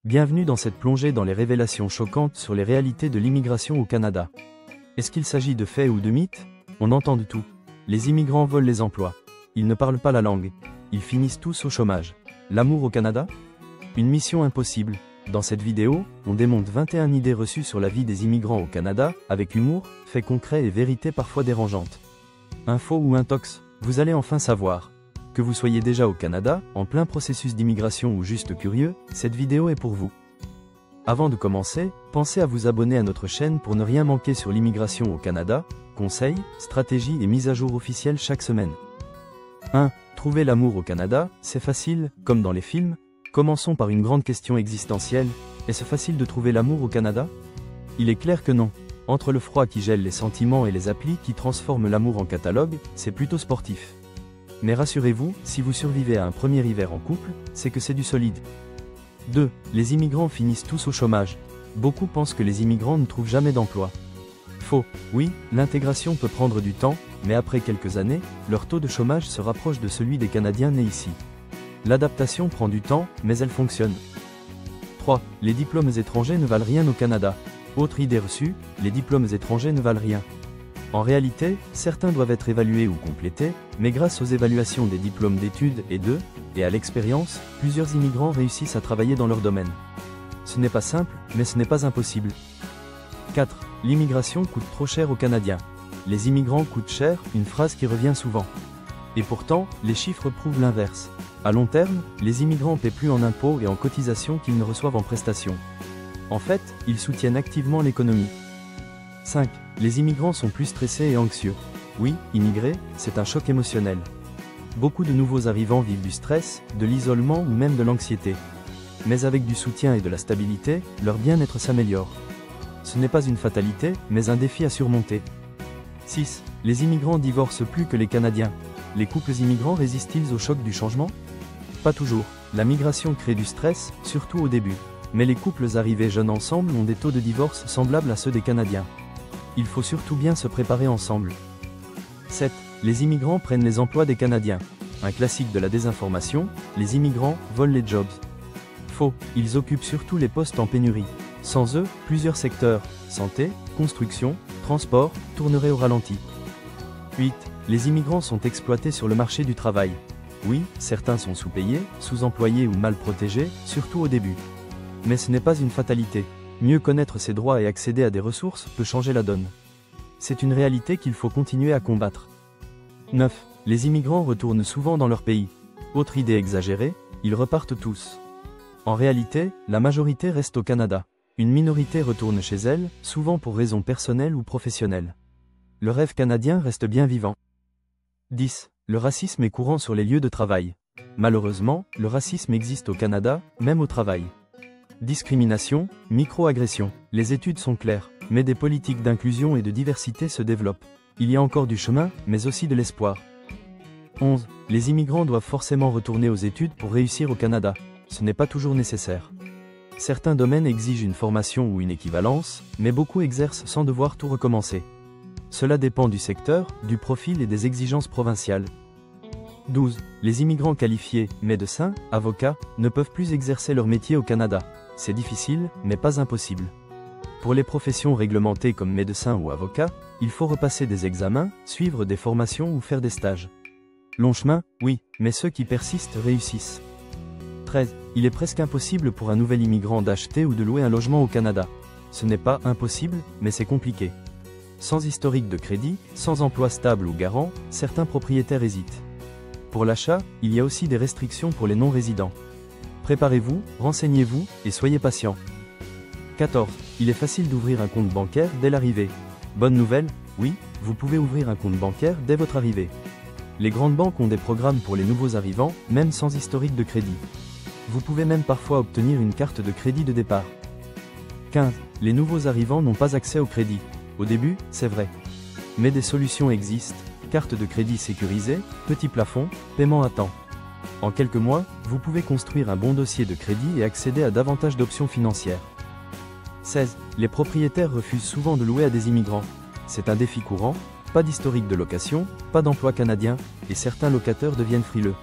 Bienvenue dans cette plongée dans les révélations choquantes sur les réalités de l'immigration au Canada. Est-ce qu'il s'agit de faits ou de mythes? On entend de tout. Les immigrants volent les emplois. Ils ne parlent pas la langue. Ils finissent tous au chômage. L'amour au Canada? Une mission impossible. Dans cette vidéo, on démonte 21 idées reçues sur la vie des immigrants au Canada, avec humour, faits concrets et vérités parfois dérangeantes. Info ou intox, vous allez enfin savoir. Que vous soyez déjà au Canada, en plein processus d'immigration ou juste curieux, cette vidéo est pour vous. Avant de commencer, pensez à vous abonner à notre chaîne pour ne rien manquer sur l'immigration au Canada, conseils, stratégies et mises à jour officielles chaque semaine. 1. Trouver l'amour au Canada, c'est facile, comme dans les films. Commençons par une grande question existentielle, est-ce facile de trouver l'amour au Canada? Il est clair que non. Entre le froid qui gèle les sentiments et les applis qui transforment l'amour en catalogue, c'est plutôt sportif. Mais rassurez-vous, si vous survivez à un premier hiver en couple, c'est que c'est du solide. 2. Les immigrants finissent tous au chômage. Beaucoup pensent que les immigrants ne trouvent jamais d'emploi. Faux. Oui, l'intégration peut prendre du temps, mais après quelques années, leur taux de chômage se rapproche de celui des Canadiens nés ici. L'adaptation prend du temps, mais elle fonctionne. 3. Les diplômes étrangers ne valent rien au Canada. Autre idée reçue, les diplômes étrangers ne valent rien. En réalité, certains doivent être évalués ou complétés, mais grâce aux évaluations des diplômes d'études et à l'expérience, plusieurs immigrants réussissent à travailler dans leur domaine. Ce n'est pas simple, mais ce n'est pas impossible. 4. L'immigration coûte trop cher aux Canadiens. Les immigrants coûtent cher, une phrase qui revient souvent. Et pourtant, les chiffres prouvent l'inverse. À long terme, les immigrants paient plus en impôts et en cotisations qu'ils ne reçoivent en prestations. En fait, ils soutiennent activement l'économie. 5. Les immigrants sont plus stressés et anxieux. Oui, immigrer, c'est un choc émotionnel. Beaucoup de nouveaux arrivants vivent du stress, de l'isolement ou même de l'anxiété. Mais avec du soutien et de la stabilité, leur bien-être s'améliore. Ce n'est pas une fatalité, mais un défi à surmonter. 6. Les immigrants divorcent plus que les Canadiens. Les couples immigrants résistent-ils au choc du changement? Pas toujours. La migration crée du stress, surtout au début. Mais les couples arrivés jeunes ensemble ont des taux de divorce semblables à ceux des Canadiens. Il faut surtout bien se préparer ensemble. 7. Les immigrants prennent les emplois des Canadiens. Un classique de la désinformation, les immigrants volent les jobs. Faux, ils occupent surtout les postes en pénurie. Sans eux, plusieurs secteurs, santé, construction, transport, tourneraient au ralenti. 8. Les immigrants sont exploités sur le marché du travail. Oui, certains sont sous-payés, sous-employés ou mal protégés, surtout au début. Mais ce n'est pas une fatalité. Mieux connaître ses droits et accéder à des ressources peut changer la donne. C'est une réalité qu'il faut continuer à combattre. 9. Les immigrants retournent souvent dans leur pays. Autre idée exagérée, ils repartent tous. En réalité, la majorité reste au Canada. Une minorité retourne chez elle, souvent pour raisons personnelles ou professionnelles. Le rêve canadien reste bien vivant. 10. Le racisme est courant sur les lieux de travail. Malheureusement, le racisme existe au Canada, même au travail. Discrimination, micro-agression. Les études sont claires, mais des politiques d'inclusion et de diversité se développent. Il y a encore du chemin, mais aussi de l'espoir. 11. Les immigrants doivent forcément retourner aux études pour réussir au Canada. Ce n'est pas toujours nécessaire. Certains domaines exigent une formation ou une équivalence, mais beaucoup exercent sans devoir tout recommencer. Cela dépend du secteur, du profil et des exigences provinciales. 12. Les immigrants qualifiés, médecins, avocats, ne peuvent plus exercer leur métier au Canada. C'est difficile, mais pas impossible. Pour les professions réglementées comme médecin ou avocat, il faut repasser des examens, suivre des formations ou faire des stages. Long chemin, oui, mais ceux qui persistent réussissent. 13. Il est presque impossible pour un nouvel immigrant d'acheter ou de louer un logement au Canada. Ce n'est pas impossible, mais c'est compliqué. Sans historique de crédit, sans emploi stable ou garant, certains propriétaires hésitent. Pour l'achat, il y a aussi des restrictions pour les non-résidents. Préparez-vous, renseignez-vous, et soyez patient. 14. Il est facile d'ouvrir un compte bancaire dès l'arrivée. Bonne nouvelle, oui, vous pouvez ouvrir un compte bancaire dès votre arrivée. Les grandes banques ont des programmes pour les nouveaux arrivants, même sans historique de crédit. Vous pouvez même parfois obtenir une carte de crédit de départ. 15. Les nouveaux arrivants n'ont pas accès au crédit. Au début, c'est vrai. Mais des solutions existent, carte de crédit sécurisée, petit plafond, paiement à temps. En quelques mois, vous pouvez construire un bon dossier de crédit et accéder à davantage d'options financières. 16. Les propriétaires refusent souvent de louer à des immigrants. C'est un défi courant, pas d'historique de location, pas d'emploi canadien, et certains locataires deviennent frileux.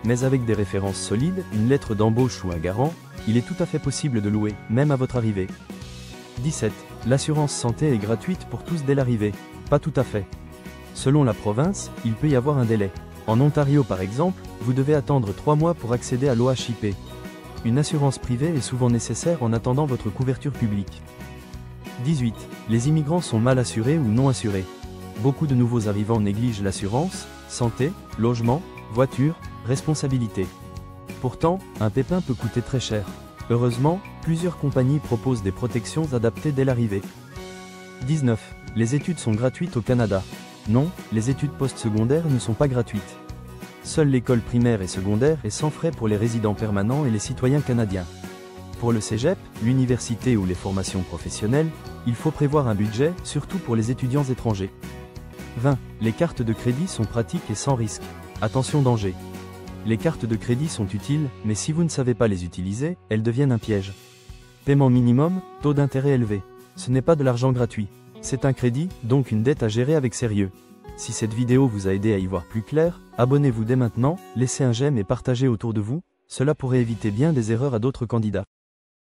Mais avec des références solides, une lettre d'embauche ou un garant, il est tout à fait possible de louer, même à votre arrivée. 17. L'assurance santé est gratuite pour tous dès l'arrivée. Pas tout à fait. Selon la province, il peut y avoir un délai. En Ontario par exemple, vous devez attendre 3 mois pour accéder à l'OHIP. Une assurance privée est souvent nécessaire en attendant votre couverture publique. 18. Les immigrants sont mal assurés ou non assurés. Beaucoup de nouveaux arrivants négligent l'assurance, santé, logement, voiture, responsabilité. Pourtant, un pépin peut coûter très cher. Heureusement, plusieurs compagnies proposent des protections adaptées dès l'arrivée. 19. Les études sont gratuites au Canada. Non, les études postsecondaires ne sont pas gratuites. Seule l'école primaire et secondaire est sans frais pour les résidents permanents et les citoyens canadiens. Pour le cégep, l'université ou les formations professionnelles, il faut prévoir un budget, surtout pour les étudiants étrangers. 20. Les cartes de crédit sont pratiques et sans risque. Attention danger. Les cartes de crédit sont utiles, mais si vous ne savez pas les utiliser, elles deviennent un piège. Paiement minimum, taux d'intérêt élevé. Ce n'est pas de l'argent gratuit. C'est un crédit, donc une dette à gérer avec sérieux. Si cette vidéo vous a aidé à y voir plus clair, abonnez-vous dès maintenant, laissez un j'aime et partagez autour de vous, cela pourrait éviter bien des erreurs à d'autres candidats.